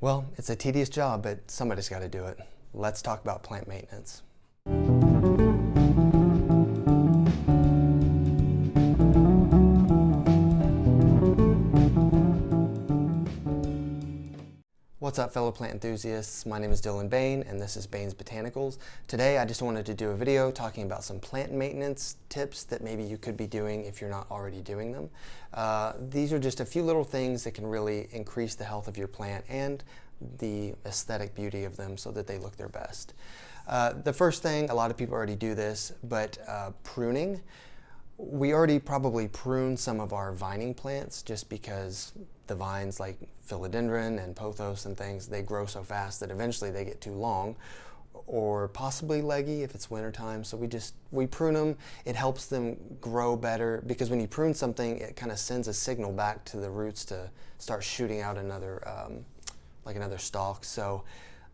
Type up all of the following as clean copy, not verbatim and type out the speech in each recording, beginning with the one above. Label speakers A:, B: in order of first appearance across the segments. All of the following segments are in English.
A: Well, it's a tedious job, but somebody's got to do it. Let's talk about plant maintenance. What's up, fellow plant enthusiasts? My name is Dylan Bain and this is Bain's Botanicals. Today I just wanted to do a video talking about some plant maintenance tips that maybe you could be doing if you're not already doing them. These are just a few little things that can really increase the health of your plant and the aesthetic beauty of them so that they look their best. The first thing, a lot of people already do this, but pruning. We already probably prune some of our vining plants just because the vines like philodendron and pothos and things, they grow so fast that eventually they get too long, or possibly leggy if it's wintertime. So we prune them. It helps them grow better because when you prune something, it kind of sends a signal back to the roots to start shooting out another stalk. So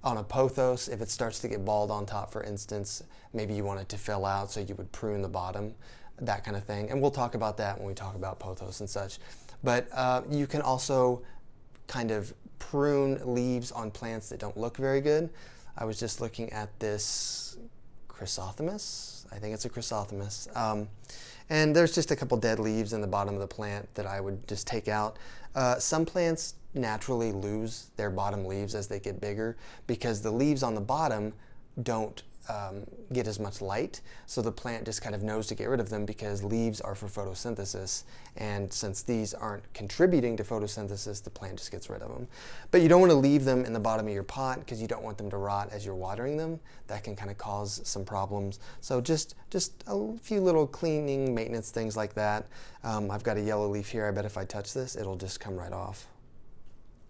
A: on a pothos, if it starts to get bald on top, for instance, maybe you want it to fill out, so you would prune the bottom, that kind of thing. And we'll talk about that when we talk about pothos and such. But you can also kind of prune leaves on plants that don't look very good. I was just looking at this chrysothemis. I think it's a chrysothemis. And there's just a couple dead leaves in the bottom of the plant that I would just take out. Some plants naturally lose their bottom leaves as they get bigger because the leaves on the bottom don't get as much light, so the plant just kind of knows to get rid of them because leaves are for photosynthesis, and since these aren't contributing to photosynthesis, the plant just gets rid of them. But you don't want to leave them in the bottom of your pot because you don't want them to rot as you're watering them. That can kind of cause some problems. So just a few little cleaning, maintenance things like that. I've got a yellow leaf here. I bet if I touch this, it'll just come right off.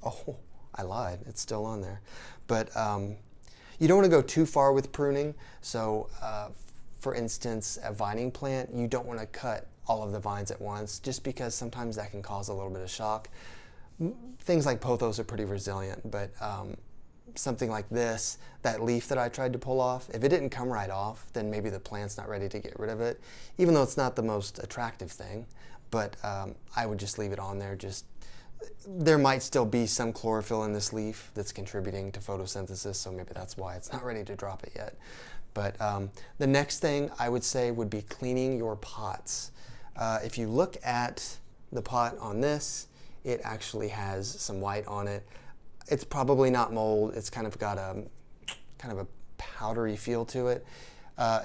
A: Oh, I lied. It's still on there. But you don't want to go too far with pruning. So for instance, a vining plant, you don't want to cut all of the vines at once just because sometimes that can cause a little bit of shock. Things like pothos are pretty resilient, but something like this, that leaf that I tried to pull off, if it didn't come right off, then maybe the plant's not ready to get rid of it, even though it's not the most attractive thing. But I would just leave it on there. There might still be some chlorophyll in this leaf that's contributing to photosynthesis, so maybe that's why it's not ready to drop it yet. But the next thing I would say would be cleaning your pots. If you look at the pot on this, it actually has some white on it. It's probably not mold. It's kind of got a powdery feel to it.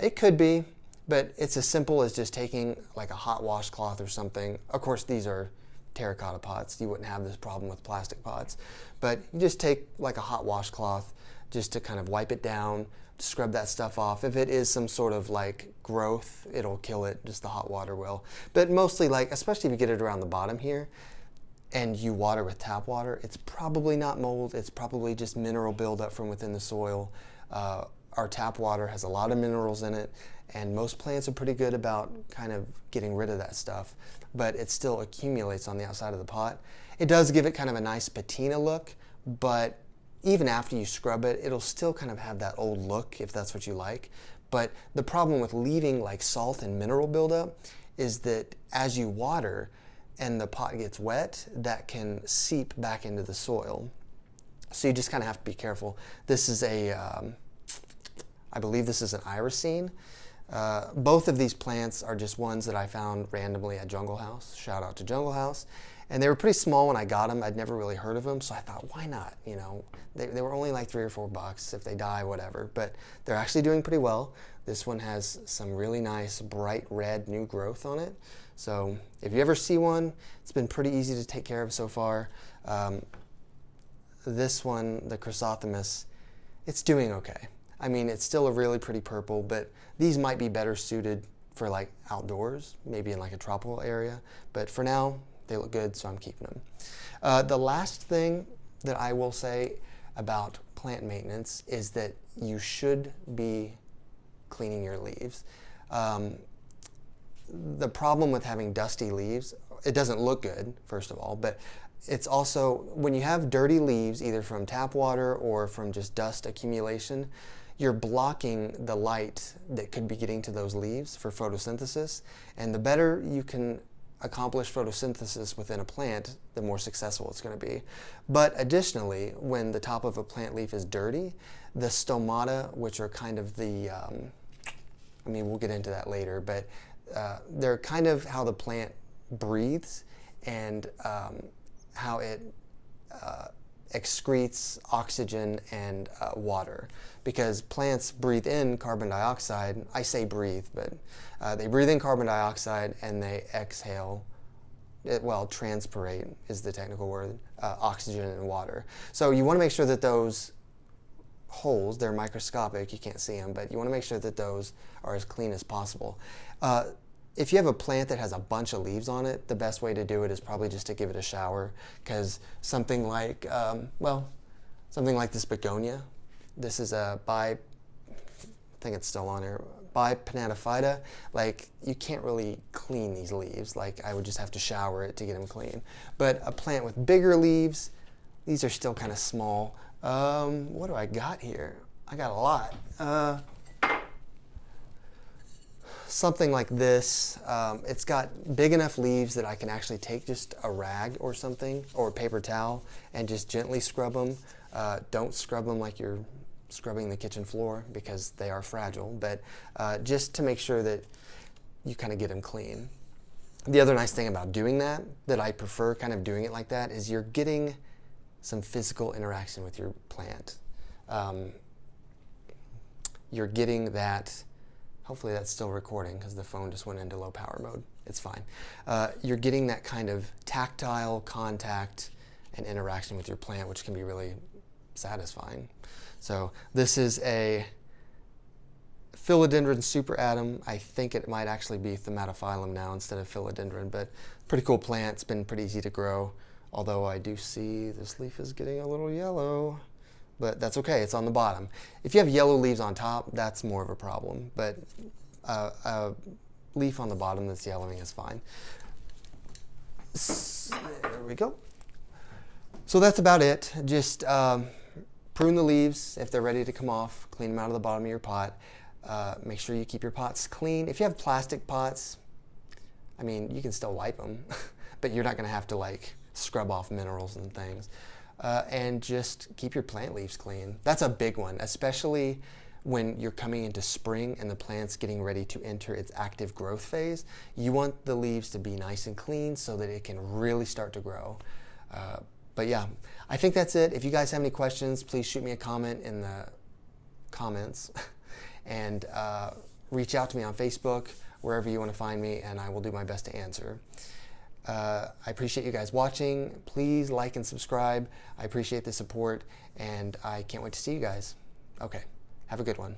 A: It could be, but it's as simple as just taking like a hot washcloth or something. Of course, these are terracotta pots. You wouldn't have this problem with plastic pots. But you just take like a hot washcloth just to kind of wipe it down, scrub that stuff off. If it is some sort of like growth, it'll kill it, just the hot water will. But mostly, like, especially if you get it around the bottom here and you water with tap water, it's probably not mold. It's probably just mineral buildup from within the soil. Our tap water has a lot of minerals in it, and most plants are pretty good about kind of getting rid of that stuff, but it still accumulates on the outside of the pot. It does give it kind of a nice patina look, but even after you scrub it, it'll still kind of have that old look if that's what you like. But the problem with leaving like salt and mineral buildup is that as you water and the pot gets wet, that can seep back into the soil. So you just kind of have to be careful. This is I believe this is an irisine. Both of these plants are just ones that I found randomly at Jungle House. Shout out to Jungle House. And they were pretty small when I got them. I'd never really heard of them, so I thought, why not? You know, they were only like $3 or $4. If they die, whatever. But they're actually doing pretty well. This one has some really nice bright red new growth on it. So if you ever see one, it's been pretty easy to take care of so far. This one, the chrysothemis, it's doing okay. I mean, it's still a really pretty purple, but these might be better suited for like outdoors, maybe in like a tropical area. But for now, they look good, so I'm keeping them. The last thing that I will say about plant maintenance is that you should be cleaning your leaves. The problem with having dusty leaves, it doesn't look good, first of all, but it's also, when you have dirty leaves, either from tap water or from just dust accumulation, you're blocking the light that could be getting to those leaves for photosynthesis. And the better you can accomplish photosynthesis within a plant, the more successful it's going to be. But additionally, when the top of a plant leaf is dirty, the stomata, which are kind of the, I mean, we'll get into that later, but they're kind of how the plant breathes and how it excretes oxygen and water, because plants breathe in carbon dioxide. I say breathe, but they breathe in carbon dioxide and they exhale, transpirate is the technical word, oxygen and water. So you want to make sure that those holes, they're microscopic, you can't see them, but you want to make sure that those are as clean as possible. If you have a plant that has a bunch of leaves on it, the best way to do it is probably just to give it a shower, because something like, something like this begonia, this is a I think it's still on here, Pinnatifida, like you can't really clean these leaves. Like I would just have to shower it to get them clean. But a plant with bigger leaves, these are still kind of small. What do I got here? I got a lot. Something like this. It's got big enough leaves that I can actually take just a rag or something, or a paper towel, and just gently scrub them. Don't scrub them like you're scrubbing the kitchen floor, because they are fragile, but just to make sure that you kind of get them clean. The other nice thing about doing that I prefer kind of doing it like that, is you're getting some physical interaction with your plant. You're getting that. Hopefully that's still recording, because the phone just went into low power mode. It's fine. You're getting that kind of tactile contact and interaction with your plant, which can be really satisfying. So this is a philodendron superatom. I think it might actually be Thaumatophyllum now instead of philodendron, but pretty cool plant. It's been pretty easy to grow, although I do see this leaf is getting a little yellow. But that's okay, it's on the bottom. If you have yellow leaves on top, that's more of a problem. But a leaf on the bottom that's yellowing is fine. So, there we go. So that's about it. Just prune the leaves if they're ready to come off. Clean them out of the bottom of your pot. Make sure you keep your pots clean. If you have plastic pots, I mean, you can still wipe them, but you're not going to have to like scrub off minerals and things. And just keep your plant leaves clean. That's a big one, especially when you're coming into spring and the plant's getting ready to enter its active growth phase. You want the leaves to be nice and clean so that it can really start to grow. But yeah, I think that's it. If you guys have any questions, please shoot me a comment in the comments and reach out to me on Facebook, wherever you want to find me, and I will do my best to answer. I appreciate you guys watching. Please like and subscribe. I appreciate the support, and I can't wait to see you guys. Okay, have a good one.